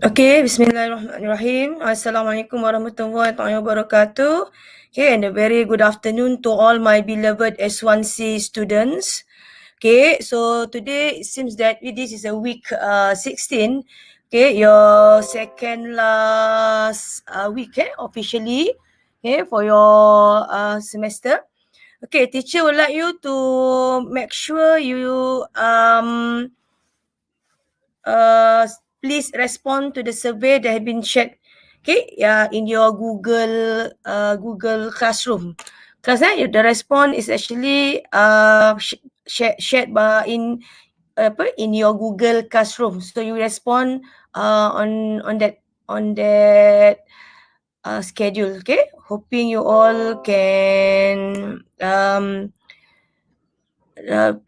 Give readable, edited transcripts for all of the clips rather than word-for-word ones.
Okay, Bismillahirrahmanirrahim. Assalamualaikum warahmatullahi wabarakatuh. Okay, and a very good afternoon to all my beloved S1C students. Okay, so today it seems that this is a week 16. Okay, your second last week officially. Okay, for your semester. Okay, teacher would like you to make sure you please respond to the survey that have been shared, okay, in your Google Classroom. Because the response is actually shared by in your Google Classroom. So you respond on that schedule. Okay, hoping you all can.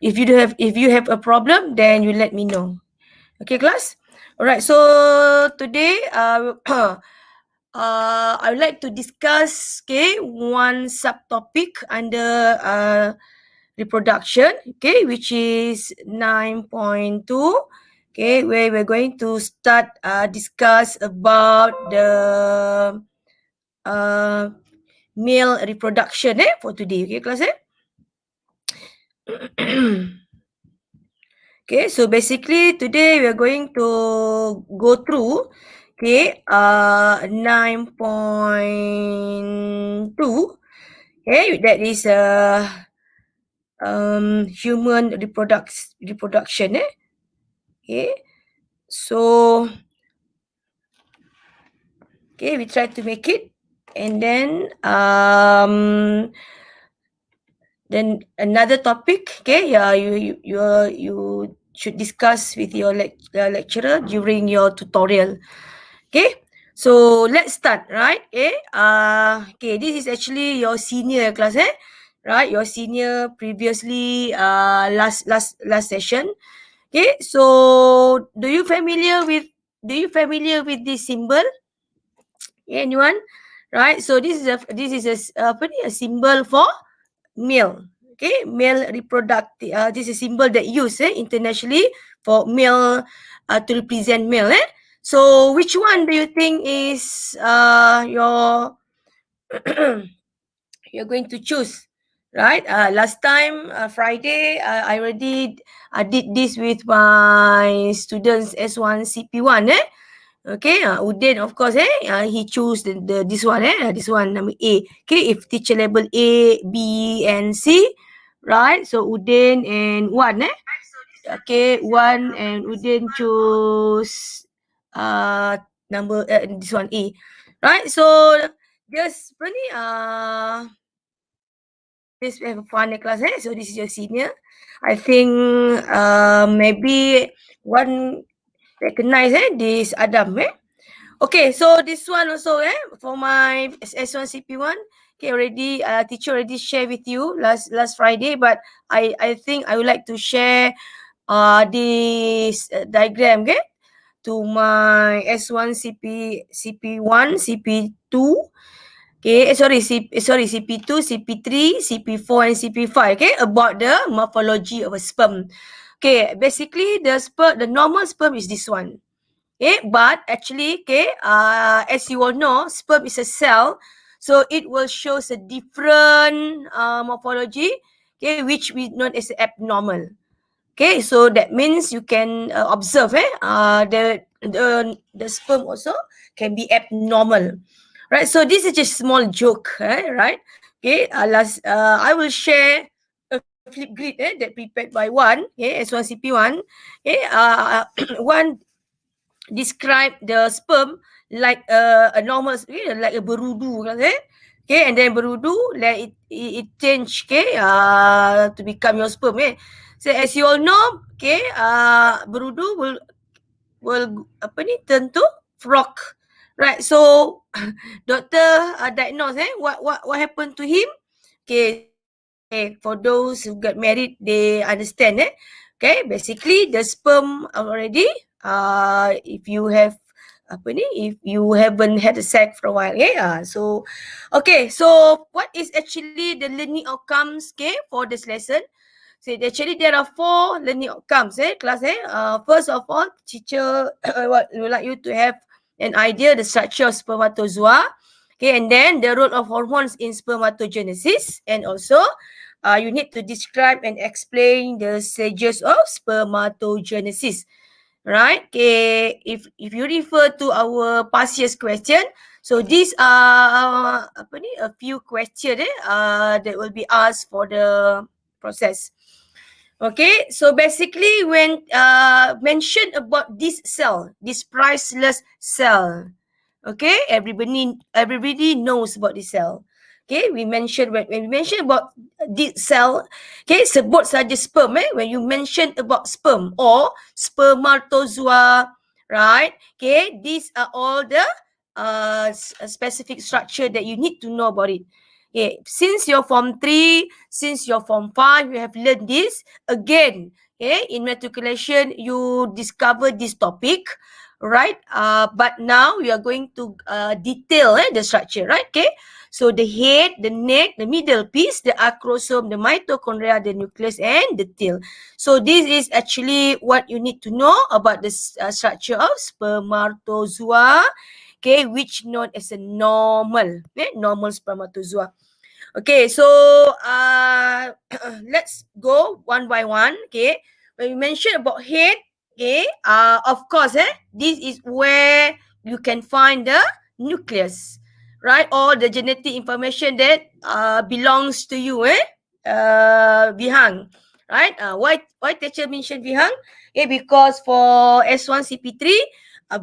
If you have a problem, then you let me know. Okay, class. All right. So today, I would like to discuss one subtopic under reproduction. Okay, which is 9.2. Okay, where we're going to start discuss about the male reproduction. For today. Okay, class. Okay, so basically today we are going to go through 9.2. Okay, that is human reproduction. Okay, so we try to make it, and then another topic. Okay, you should discuss with your lecturer during your tutorial. Okay, so let's start, right? Okay, this is actually your senior class, right? Your senior previously last session. Okay, so do you familiar with this symbol? Anyone? Right? So this is a symbol for male. Okay, male reproductive. This is a symbol that used internationally for male to represent male. So which one do you think is your you're going to choose? Right? Last time Friday, I already did this with my students S1 CP1. Okay, Udin of course he choose this one this one number A. Okay, if teacher label A, B and C, right? So Udin and 1 Okay, 1 and Udin choose number this one A. Right? So just really just have a fun class so this is your senior. I think maybe one recognize this Adam Okay, so this one also for my S1 CP1. Okay, already teacher already share with you last Friday, but I think I would like to share this diagram to my S1 CP1, CP2. Okay, CP2, CP3, CP4 and CP5. Okay, about the morphology of a sperm. Okay, basically the normal sperm is this one. Okay, but actually, as you all know, sperm is a cell, so it will show a different morphology, okay, which we know as abnormal. Okay, so that means you can observe, the sperm also can be abnormal, right? So this is just small joke, right? Okay, I will share a flip grid that prepared by one, S1 CP1, one describe the sperm like a normal, like a berudu, okay, and then berudu like it change, to become your sperm, So as you all know, berudu will turn to frog, right? So doctor diagnose what happened to him. Okay, for those who got married, they understand, Okay, basically the sperm already, if you have if you haven't had a sex for a while, so okay, so what is actually the learning outcomes, for this lesson? So actually there are 4 learning outcomes, class. First of all, teacher would like you to have an idea the structure of spermatozoa. Okay, and then the role of hormones in spermatogenesis, and also you need to describe and explain the stages of spermatogenesis. Right? Okay, if you refer to our past year's question, so these are a few questions that will be asked for the process. Okay, so basically when mentioned about this cell, this priceless cell, okay, everybody knows about this cell. Okay, we mentioned when we mention about this cell, okay, sebut saja sperm. When you mention about sperm or spermatozoa, right? Okay, these are all the specific structure that you need to know about it. Okay, since you're Form 3, since you're Form 5, you have learned this. Again, okay, in matriculation, you discover this topic, right? But now we are going to detail the structure, right? Okay, so the head, the neck, the middle piece, the acrosome, the mitochondria, the nucleus, and the tail. So this is actually what you need to know about the structure of spermatozoa, okay, which known as a normal spermatozoa. Okay, so let's go one by one. Okay, when we mention about head, okay, of course, this is where you can find the nucleus, right? All the genetic information that belongs to you, Bihang, right? Why teacher mentioned Bihang? Okay, because for S1 CP3,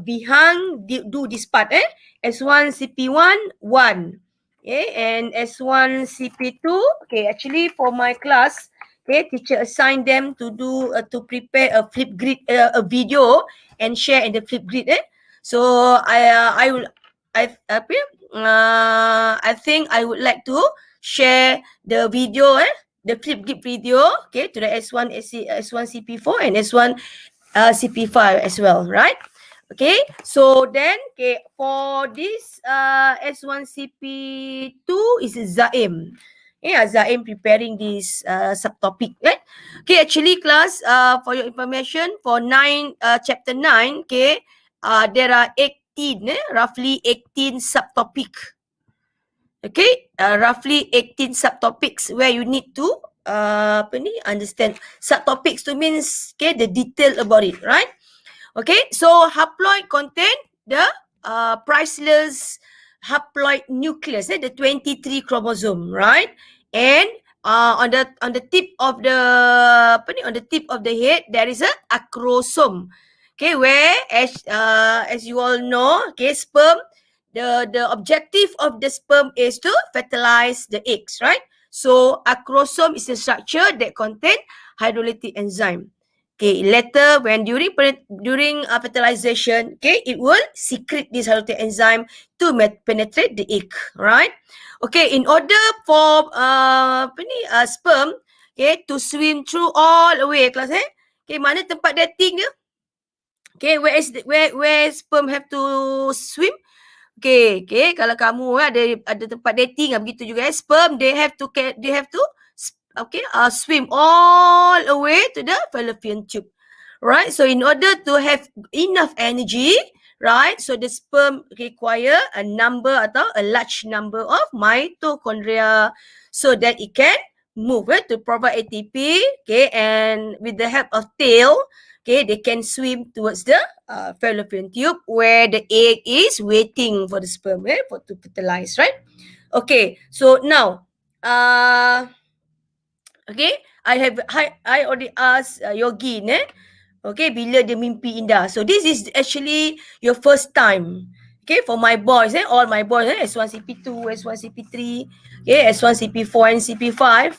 Bihang do this part, S1 CP1 1. Okay, and S1 CP2, okay, actually for my class, okay, teacher assigned them to do to prepare a flip grid, a video and share in the flip grid. So I think I would like to share the video, the flip grid video, okay, to the S1 CP4 and S1 CP5 as well, right? Okay, so then, okay, for this S1 CP2 is Zaim. Yeah, Zaim preparing this subtopic, right? Okay, actually class, for your information, for chapter 9, okay, there are 18, roughly 18 subtopic. Okay, roughly 18 subtopics where you need to understand. Subtopics to means, okay, the detail about it, right? Okay, so haploid contain the priceless haploid nucleus, the 23 chromosome, right? And on the tip of the head there is a acrosome. Okay, where as you all know, okay, sperm, the objective of the sperm is to fertilize the eggs, right? So acrosome is a structure that contain hydrolytic enzyme. Okay, later when during fertilization, okay, it will secrete this hydrolytic enzyme to penetrate the egg, right? Okay, in order for sperm, okay, to swim through all the way, class, okay, mana tempat dating dia? Okay, where sperm have to swim? Okay, kalau kamu ada tempat dating, begitu juga sperm, they have to swim all the way to the fallopian tube, right? So in order to have enough energy, right, so the sperm require a large number of mitochondria so that it can move to provide ATP, okay, and with the help of tail, okay, they can swim towards the fallopian tube where the egg is waiting for the sperm to fertilize, right? Okay, so now, okay, I already asked Yogin, okay, bila dia mimpi indah. So this is actually your first time. Okay, for my boys, all my boys, S1 CP2, S1 CP3, okay, S1 CP4 and CP5,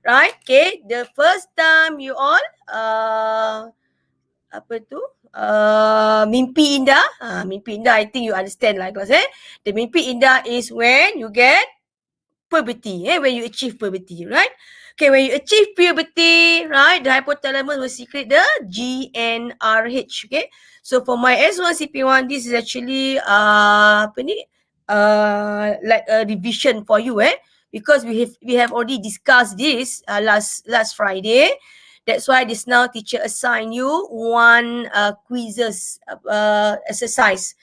right? Okay, the first time you all mimpi indah. Mimpi indah, I think you understand lah, class. The mimpi indah is when you get puberty, when you achieve puberty, right? Okay, when you achieve puberty, right, the hypothalamus will secrete the Gnrh, okay? So for my S1 CP1, this is actually like a revision for you, because we have already discussed this last Friday. That's why this now teacher assign you one quizzes exercise.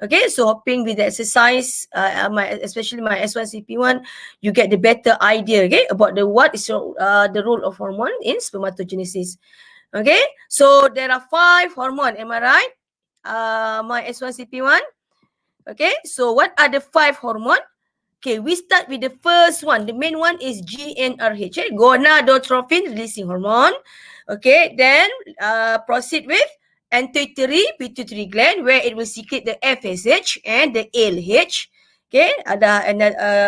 Okay, so hoping with the exercise, especially my S1CP1, you get the better idea, okay, about what is the role of hormone in spermatogenesis. Okay, so there are 5 hormone, am I right? My S1CP1. Okay, so what are the 5 hormone? Okay, we start with the first one. The main one is Gnrh, gonadotrophin releasing hormone. Okay, then proceed with pituitary gland, where it will secrete the FSH and the ALH. Okay,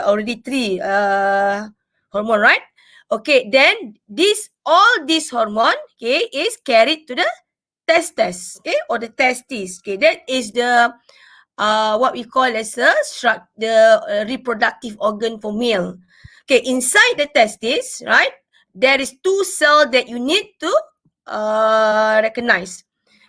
already 3 hormone, right? Okay, then all this hormone, okay, is carried to the testes, okay, or the testes. Okay, that is the what we call as the reproductive organ for male. Okay, inside the testes, right, there is 2 cells that you need to recognize.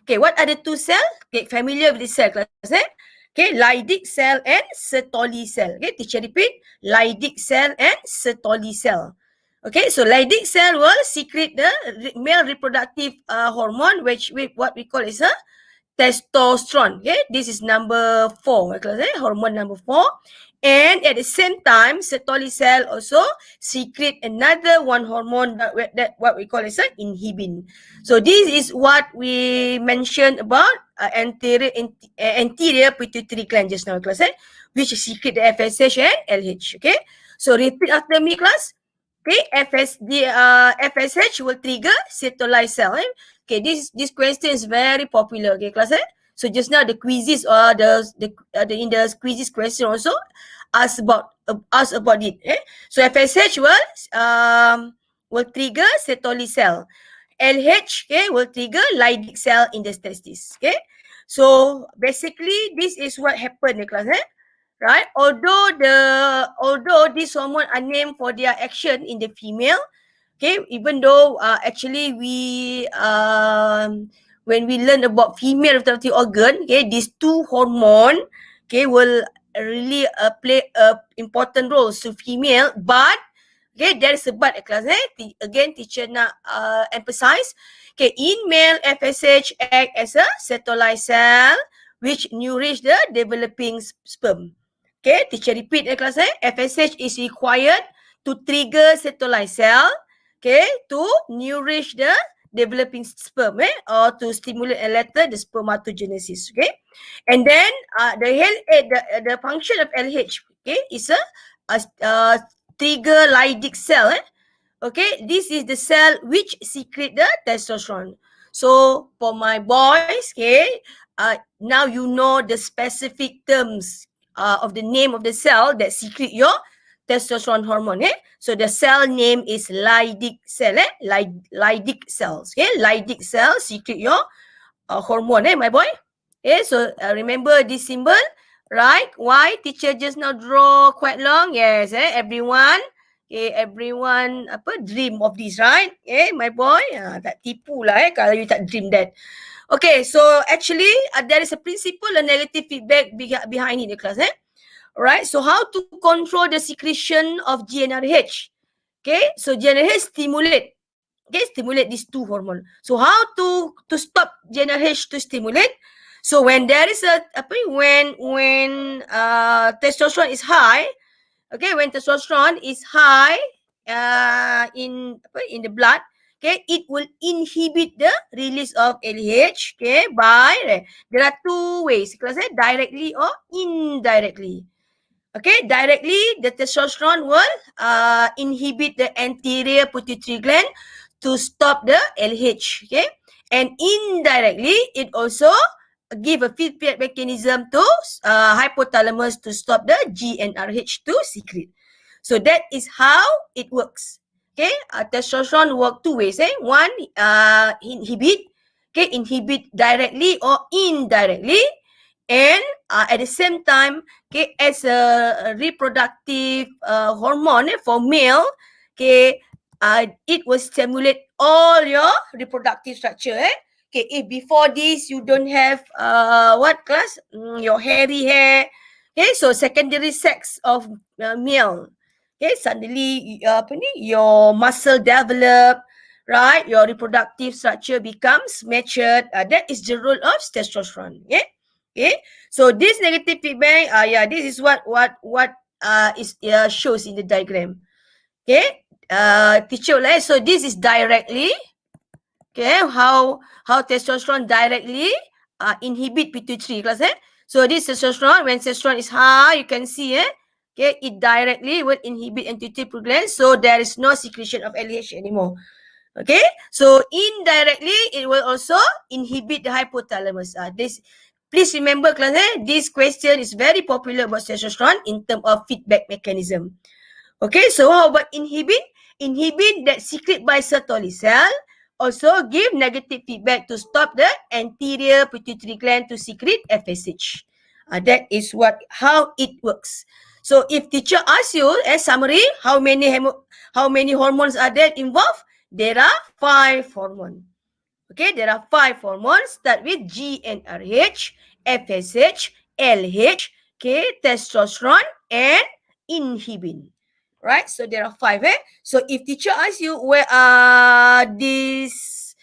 Okay, what are the 2 cells? Okay, familiar with the cell class, eh? Okay, Leydig cell and Sertoli cell. Okay, teacher repeat, Leydig cell and Sertoli cell. Okay, so Leydig cell will secrete the male reproductive hormone, which what we call is a testosterone. Okay, this is number 4, hormone number 4. And at the same time, Sertoli cell also secrete another one hormone that what we call as an inhibin. So this is what we mentioned about anterior pituitary gland just now, class, which secrete the FSH and LH. Okay, so repeat after me, class. Okay, FSH will trigger Sertoli cell. Okay, this question is very popular. Okay, class. So just now the quizzes or in the quizzes question also ask about it. So FSH will trigger Sertoli cell. LH, okay, will trigger Leydig cell in the testes. Okay, so basically this is what happened, class. Right? Although these hormones are named for their action in the female, okay, even though actually when we learn about female reproductive organ, okay, these 2 hormone, okay, will really play a important role to female, but okay, there is a but, class. Again, teacher nak emphasize, okay, in male FSH act as a Sertoli cell which nourish the developing sperm. Okay, teacher repeat, class. FSH is required to trigger Sertoli cell, okay, to nourish the developing sperm, or to stimulate and later the spermatogenesis. Okay, and then the function of LH, okay, is a trigger Leydig cell. Okay, this is the cell which secrete the testosterone. So for my boys, okay, now you know the specific terms of the name of the cell that secrete your testosterone hormone. So the cell name is Leydig cell. Leydig cells. Okay, Leydig cell secrete your hormone. My boy. Okay, so remember this symbol, right? Why teacher just now draw quite long? Yes, everyone. Okay, everyone dream of this, right? Okay, my boy. Tak tipu lah kalau you tak dream that. Okay, so actually there is a principle and negative feedback behind it, class. Alright, so how to control the secretion of Gnrh? Okay, so Gnrh stimulate these 2 hormone. So how to stop Gnrh to stimulate? So when there is when testosterone is high, okay, when testosterone is high in the blood, okay, it will inhibit the release of LH, okay, there are 2 ways, class, directly or indirectly. Okay, directly the testosterone will inhibit the anterior pituitary gland to stop the LH, okay, and indirectly it also give a feedback mechanism to hypothalamus to stop the Gnrh to secrete. So that is how it works. Okay, testosterone work 2 ways. One, inhibit directly or indirectly, and at the same time, okay, as a reproductive hormone for male, okay, it will stimulate all your reproductive structure. Okay, if before this you don't have what class? Your hairy hair. Okay, so secondary sex of male. Okay, suddenly your muscle develop, right? Your reproductive structure becomes matured. That is the role of testosterone. Okay. So this negative feedback, this is what is shows in the diagram. Okay. Teacher, so this is directly. Okay, how testosterone directly inhibit pituitary class. So this testosterone, when testosterone is high, you can see okay, it directly will inhibit pituitary gland, so there is no secretion of LH anymore. Okay, so indirectly it will also inhibit the hypothalamus. This, please remember class, this question is very popular about testosterone in terms of feedback mechanism. Okay, so how about inhibit? Inhibit that secret by Sertoli cell also give negative feedback to stop the anterior pituitary gland to secrete FSH. That is how it works. So if teacher asks you as summary, how many hormones are there involved? There are 5 hormones. Okay, there are 5 hormones. Start with Gnrh, FSH, LH, okay, testosterone, and inhibin. Right? So there are 5. So if teacher asks you where are this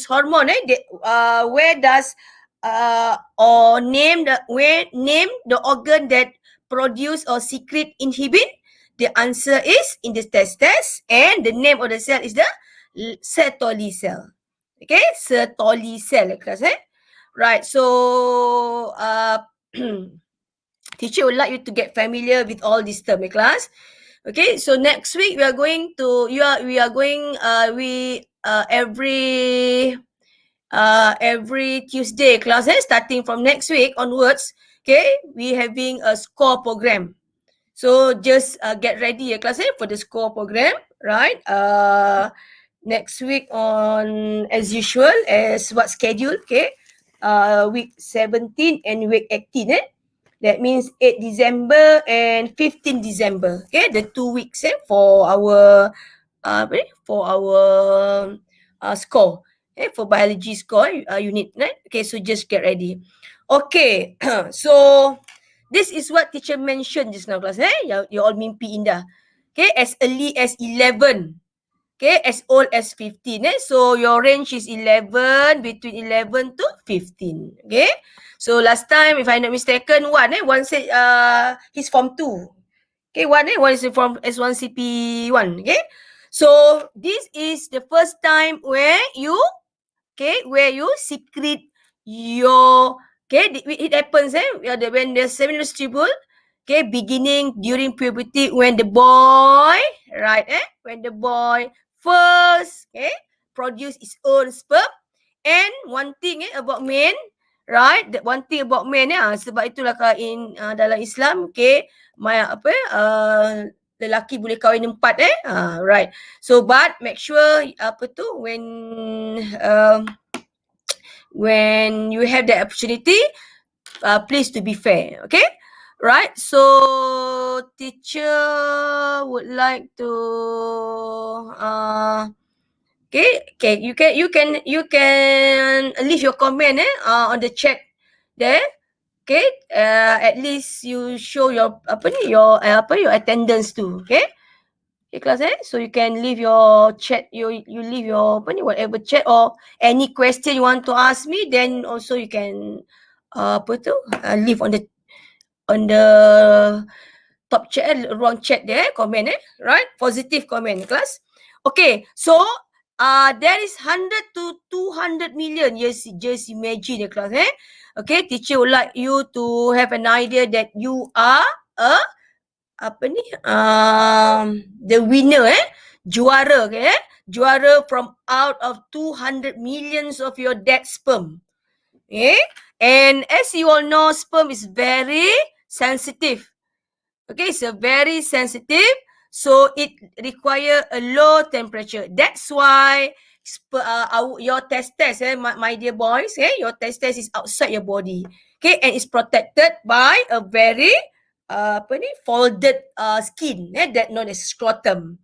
hormone, where does or name the organ that produce or secrete inhibin, the answer is in the testes, and the name of the cell is the Sertoli cell. Okay, Sertoli cell class. Right. So teacher would like you to get familiar with all these terms, class. Okay, so next week we are going every Tuesday class, starting from next week onwards. Okay, we having a score program. So just get ready, class, for the score program, right? Next week on, as usual, as what schedule, okay? Week 17 and week 18, That means 8 December and 15 December. Okay, the 2 weeks for our score. For biology score unit, right? Okay, so just get ready. Okay, so this is what teacher mentioned just now, class. You all mimpi indah. Okay, as early as 11. Okay, as old as 15. So your range is 11, between 11 to 15. Okay. So last time, if I'm not mistaken, one said he's from 2. Okay, one is from S1 CP1. Okay. So this is the first time where you secrete your, it happens when the seminal tubule, beginning during puberty, when the boy, right, when the boy first, produce its own sperm. And one thing about men, right, one thing about men, sebab itulah dalam Islam, lelaki boleh kahwin 4, right. So but make sure when you have the opportunity, please to be fair, okay? Right, so teacher would like to you can leave your comment on the chat there. Okay, at least you show your your attendance too. Okay, class, so you can leave your chat, you leave your whatever chat or any question you want to ask me, then also you can leave on the top chat, wrong chat there, comment, right? Positive comment, class. Okay, so there is 100 to 200 million. Yes, just imagine, class. Okay, teacher would like you to have an idea that you are the winner, juara, juara from out of 200 millions of your dead sperm. And as you all know, sperm is very sensitive. Okay, so very sensitive, so it require a low temperature. That's why your testes, my dear boys, your testes is outside your body. Okay, and it's protected by a very folded skin, that known as scrotum.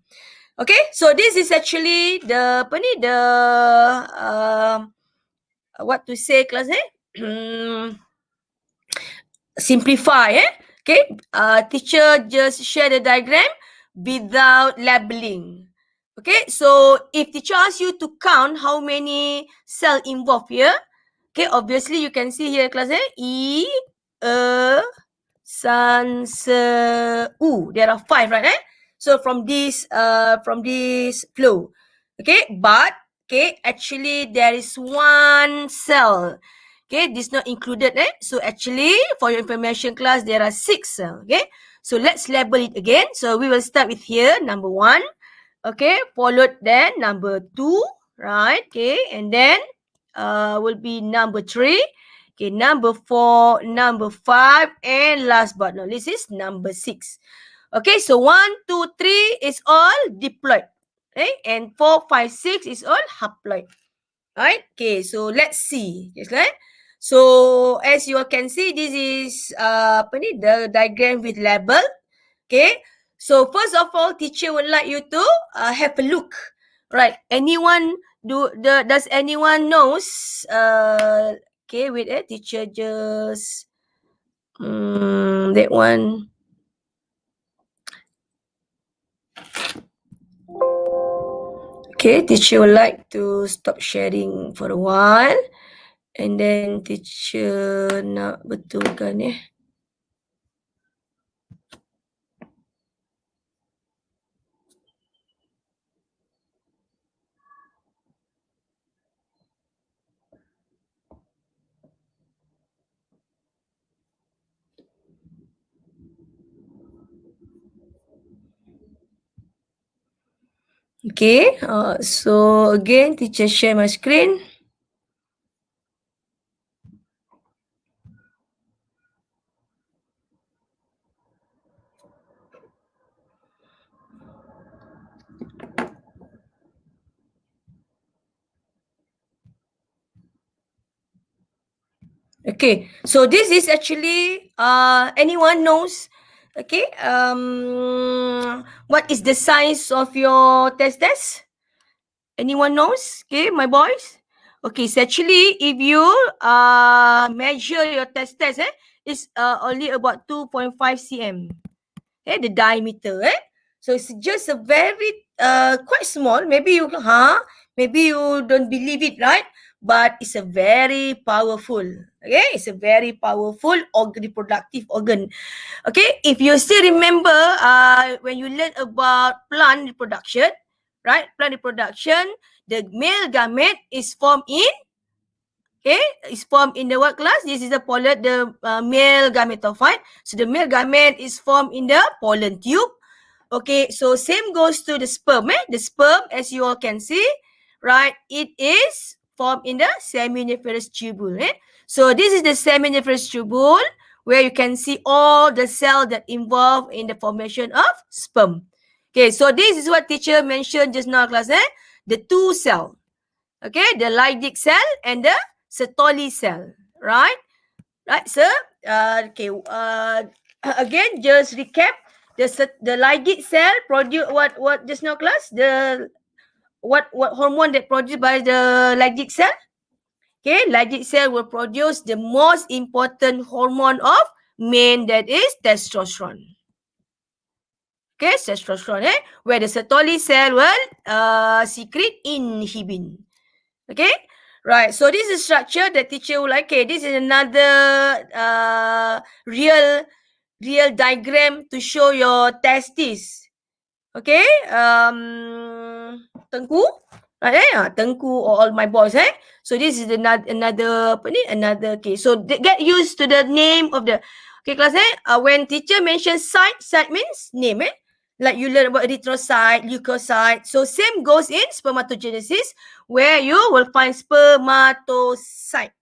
Okay, so this is actually the what to say, class, simplify, okay. Teacher just share the diagram, without labeling. Okay, so if teacher asks you to count how many cell involved here, okay, obviously you can see here class E, San, Se, U. There are 5, right? So from this flow, okay, but okay, actually there is one cell. Okay, this not included. So actually, for your information class, there are 6 cells. Okay, so let's label it again. So we will start with here, number 1. Okay, followed then number 2, right? Okay, and then will be number 3. Okay, number 4, number 5, and last but not least is number 6. Okay, so 1, 2, 3 is all diploid. Okay, and 4, 5, 6 is all haploid. Alright, okay, so let's see. Yes, right? So as you all can see, this is the diagram with label. Okay, so first of all, teacher would like you to have a look. Right, anyone does anyone knows? Okay, wait, teacher just that one. Okay, teacher would like to stop sharing for a while, and then teacher nak betulkan . Okay, so again, teacher share my screen. Okay, so this is actually anyone knows, okay, what is the size of your testes? Anyone knows? Okay, my boys. Okay, so actually if you measure your testes, it's only about 2.5 cm. Okay, the diameter, so it's just a very quite small. Maybe you don't believe it, right? But it's a very powerful. Okay, it's a very powerful reproductive organ. Okay, if you still remember when you learn about plant reproduction, right? Plant reproduction, the male gamete is formed in, okay, is formed in the what class? This is the pollen, the male gametophyte. So the male gamete is formed in the pollen tube. Okay, so same goes to the sperm. The sperm, as you all can see, right, it is formed in the seminiferous tubule. So this is the seminiferous tubule where you can see all the cells that involve in the formation of sperm. Okay, so this is what teacher mentioned just now, class. The 2 cell. Okay, the Leydig cell and the Sertoli cell. Right? Right, sir? Okay, again, just recap. The Leydig cell produce what just now, class? The what hormone that produced by the Leydig cell? Okay, Leydig cell will produce the most important hormone of men, that is testosterone. Okay, testosterone, where the Sertoli cell will secrete inhibin. Okay, right. So this is structure that teacher will like. Okay, this is another real diagram to show your testes. Okay, tengku, right? Tengku or all my boys, So this is another okay. So get used to the name of the, okay, class, when teacher mentions site means name, like you learn about erythrocyte, leukocyte. So same goes in spermatogenesis, where you will find spermatocyte.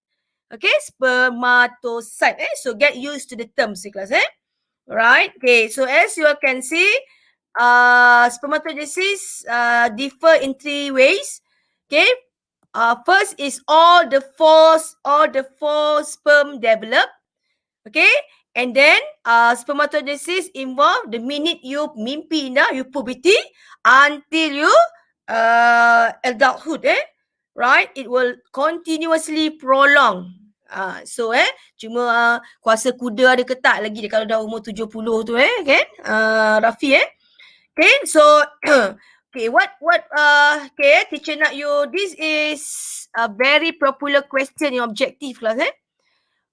Okay, spermatocyte. So get used to the terms, class. Right. Okay. So as you can see, spermatogenesis differ in 3 ways. Okay. First is all the four sperm develop. Okay. And then spermatogenesis involve the minute you mimpi you puberty until you adulthood. Right. It will continuously prolong. So cuma kuasa kuda ada ketak lagi dia kalau dah umur 70 tu kan, Rafi. Okay, so okay, okay, teacher nak you, this is a very popular question in objective class,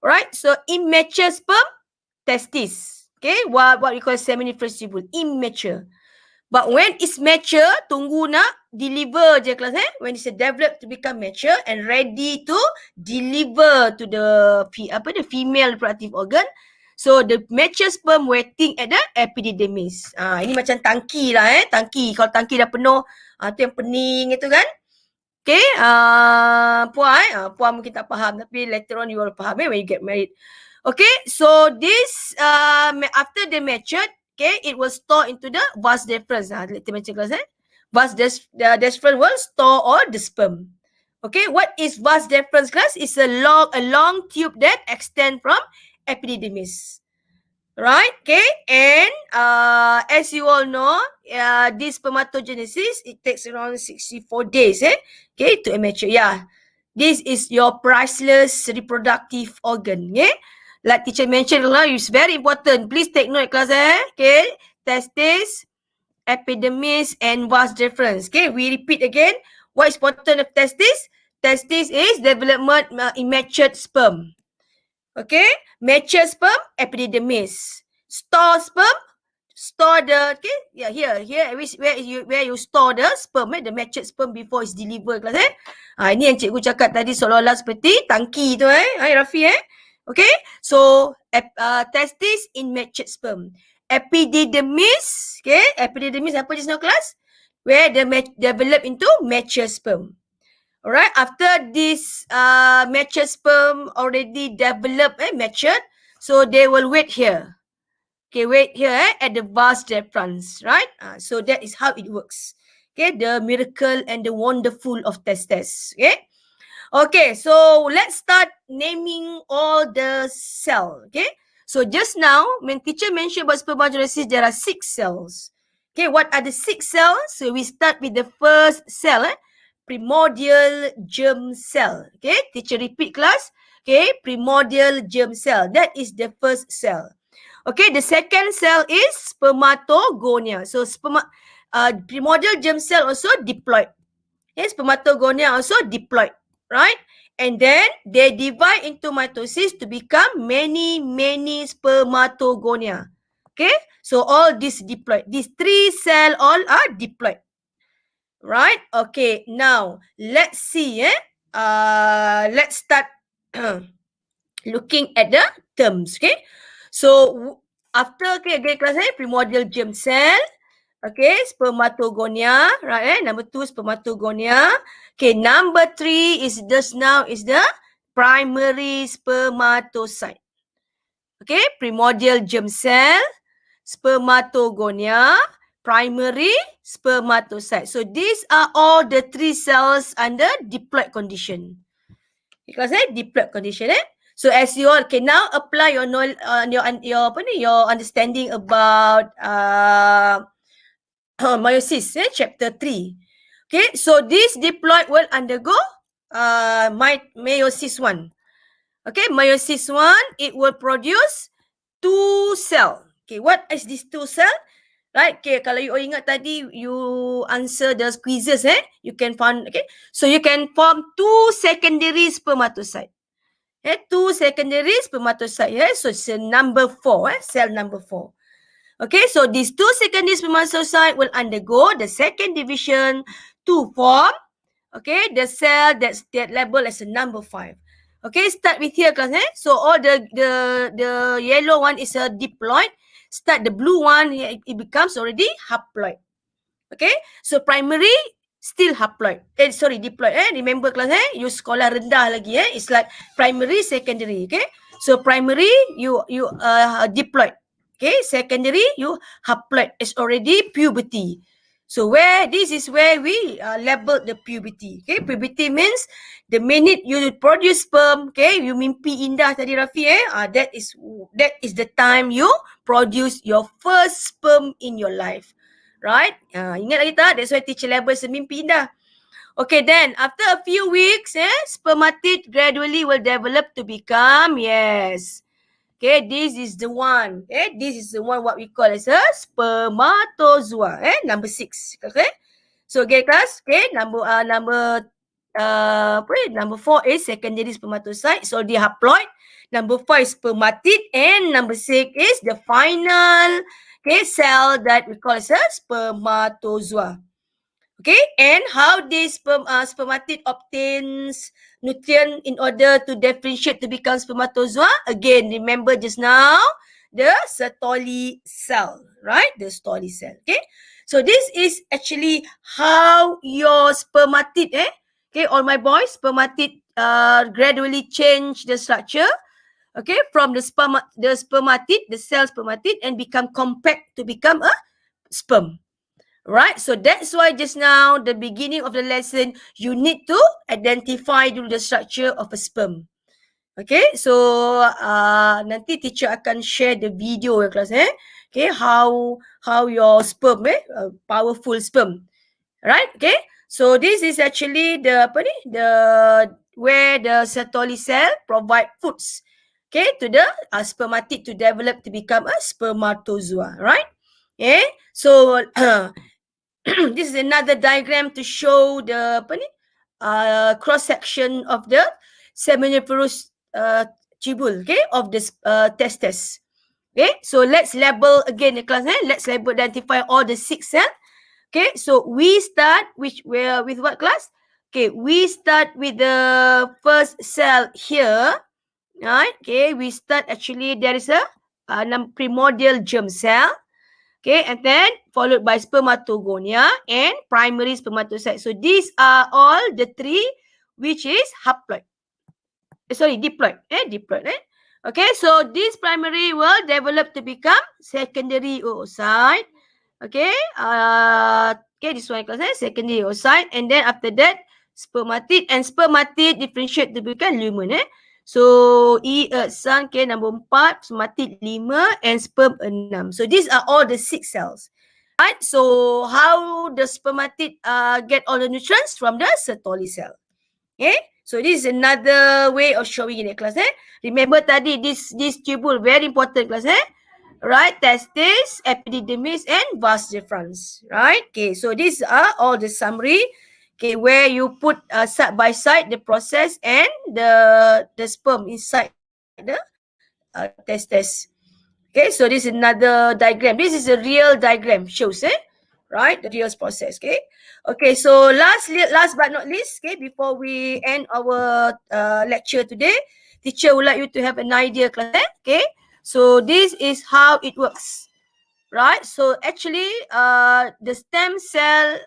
Right, so immature sperm, testis. Okay, what we call seminiferous tubule, immature. But when it's mature, tunggu nak deliver je kelas, when it's developed to become mature and ready to deliver to the female reproductive organ. So the mature sperm waiting at the epididymis. Ini macam tangki lah, tangki. Kalau tangki dah penuh, tu yang pening itu kan. Okay, puan, puan mungkin tak faham, tapi later on you will faham when you get married. Okay, so this after they matured, okay, it will store into the vas deferens. Let's mention class, Vas deferens will store all the sperm. Okay, what is vas deferens class? It's a long tube that extend from epididymis. Right, okay, and as you all know, this spermatogenesis, it takes around 64 days, okay, to mature. Yeah, this is your priceless reproductive organ, Like teacher mentioned, it's very important. Please take note, class, okay, testis, epidermis, and vas deferens. Okay, we repeat again. What is important of testis? Testis is development immature sperm. Okay, mature sperm, epididymis. Store sperm, store the, okay, yeah, here where you store the sperm, the matured sperm before it's delivered, class, ini yang cikgu cakap tadi seolah-olah seperti tangki tu, Rafi, Okay, so testis in matured sperm. Epididymis, okay, epididymis apa just now, class? Where the develop into mature sperm. Alright, after this mature sperm already developed, matured, so they will wait here. Okay, wait here at the vas deferens, right? So that is how it works. Okay, the miracle and the wonderful of testes. Okay. Okay, so let's start naming all the cells. Okay, so just now when teacher mentioned about spermatogenesis, there are 6 cells. Okay, what are the 6 cells? So we start with the first cell, primordial germ cell. Okay, teacher repeat, class. Okay, primordial germ cell. That is the first cell. Okay, the second cell is spermatogonia. So primordial germ cell also diploid. Okay, spermatogonia also diploid, right? And then they divide into mitosis to become many spermatogonia. Okay, so all this diploid. These 3 cells all are diploid. Right? Okay, now let's see, let's start looking at the terms, okay? So after, okay, class, primordial germ cell, okay, spermatogonia, right? Number 2, spermatogonia. Okay, number 3 is just now is the primary spermatocyte. Okay, primordial germ cell, spermatogonia, primary spermatocyte. So these are all the 3 cells under diploid condition. Because diploid condition, So as you all can now apply your your understanding about meiosis, chapter 3. Okay, so this diploid will undergo meiosis 1. Okay, meiosis 1, it will produce 2 cell. Okay, what is this 2 cell? Right, okay, kalau you ingat tadi, you answer the quizzes, you can find, okay, so you can form 2 secondary spermatocyte. 2 secondary spermatocyte, so it's number 4, cell number 4. Okay, so these 2 secondary spermatocyte will undergo the second division to form, okay, the cell that's labeled as a number 5. Okay, start with here, class, So all the yellow one is a diploid. Start the blue one, it becomes already haploid. Okay, so primary still haploid. Diploid. Remember, class, you sekolah rendah lagi, It's like primary, secondary. Okay, so primary you diploid. Okay, secondary you haploid. It's already puberty. So this is where we label the puberty. Okay, puberty means the minute you produce sperm, okay, you mimpi indah tadi, Rafi, that is the time you produce your first sperm in your life. Right? Ingat lagi tak? That's why teacher label semimpi indah. Okay, then after a few weeks, spermatid gradually will develop to become, Okay, this is the one. Okay, this is the one what we call as a spermatozoa. Number 6. Okay. So okay, class. Okay, number 4 is secondary spermatocyte. So the haploid. Number 5 is spermatid, and number 6 is the final cell that we call as a spermatozoa. Okay, and how this spermatid obtains nutrient in order to differentiate to become spermatozoa? Again, remember just now, the Sertoli cell, right? The Sertoli cell, okay? So this is actually how your spermatid, okay, all my boys, spermatid gradually change the structure, okay, from the spermatid, the cell spermatid, and become compact to become a sperm. Right, so that's why just now, the beginning of the lesson, you need to identify the structure of a sperm. Okay, so nanti teacher akan share the video ya kelas okay, how your sperm powerful sperm, right? Okay, so this is actually the where the Sertoli cell provide foods, okay, to the spermatid to develop to become a spermatozoa, right? Okay, so this is another diagram to show the cross section of the seminiferous tubule, okay, of the testes. Okay, so let's label again the class. Let's label, identify all the 6 cells. Okay, so we start with what class? Okay, we start with the first cell here. Right? Okay, we start actually, there is a primordial germ cell. Okay, and then followed by spermatogonia and primary spermatocyte. So these are all the 3 which is haploid. Diploid. Diploid. Okay, so this primary will develop to become secondary oocyte. Okay, this one class secondary oocyte, and then after that spermatid, and spermatid differentiate to become lumen. So san, okay, number 4, spermatid 5 and sperm 6. So these are all the 6 cells. Right, so how the spermatid get all the nutrients? From the Sertoli cell. Okay, so this is another way of showing in the class. Remember tadi this tubule very important class. Right, testis, epididymis, and vas deferens. Right, okay, so these are all the summary. Okay, where you put side by side the process and the sperm inside the testes. Okay, so this is another diagram. This is a real diagram, shows right, the real process. Okay, so last but not least, okay, before we end our lecture today, teacher would like you to have an idea, class. Okay, so this is how it works, right? So actually, the stem cell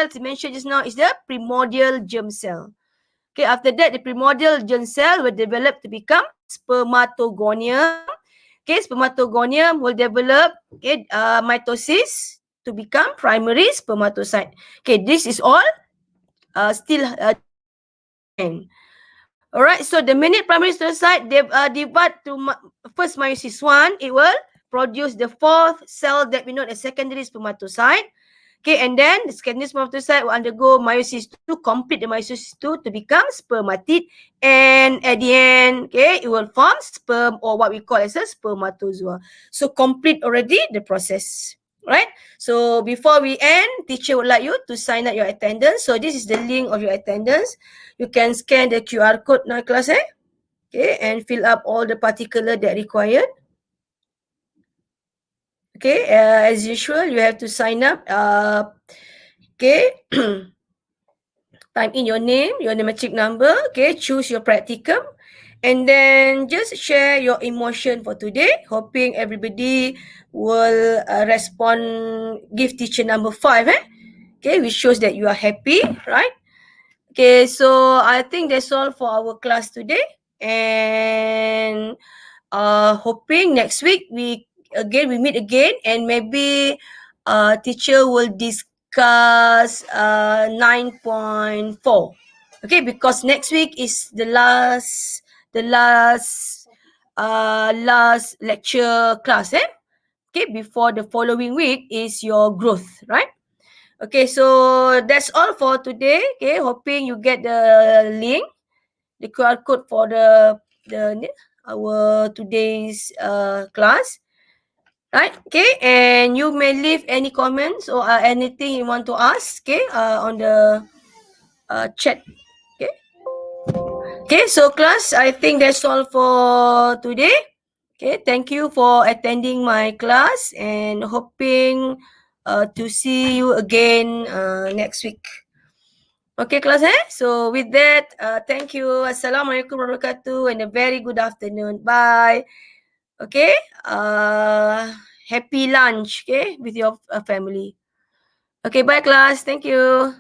to mention just now is the primordial germ cell. Okay, after that, the primordial germ cell will develop to become spermatogonium. Okay, spermatogonium will develop mitosis to become primary spermatocyte. Okay, this is all still alright, so the minute primary spermatocyte divide to first meiosis 1, it will produce the 4th cell that we know as secondary spermatocyte. Okay, and then the secondary spermatocyte will undergo meiosis 2, complete the meiosis 2 to become spermatid, and at the end, okay, it will form sperm, or what we call as a spermatozoa. So complete already the process, right? So before we end, teacher would like you to sign up your attendance. So this is the link of your attendance. You can scan the QR code now, class, okay, and fill up all the particular that required. Okay, as usual, you have to sign up. Okay, type in your name, your numeric number. Okay, choose your practicum, and then just share your emotion for today. Hoping everybody will respond. Give teacher number 5. Okay, which shows that you are happy, right? Okay, so I think that's all for our class today, and hoping next week we meet again, and maybe teacher will discuss 9.4. Okay, because next week is the last lecture class, okay, before the following week is your growth, right? Okay, so that's all for today. Okay, hoping you get the link, the QR code for the our today's class. Right, okay, and you may leave any comments or anything you want to ask, okay, on the chat. Okay, so class, I think that's all for today. Okay, thank you for attending my class and hoping to see you again next week. Okay, class, so with that, thank you. Assalamualaikum warahmatullahi wabarakatuh and a very good afternoon. Bye. Okay, happy lunch, okay, with your family. Okay, bye class. Thank you.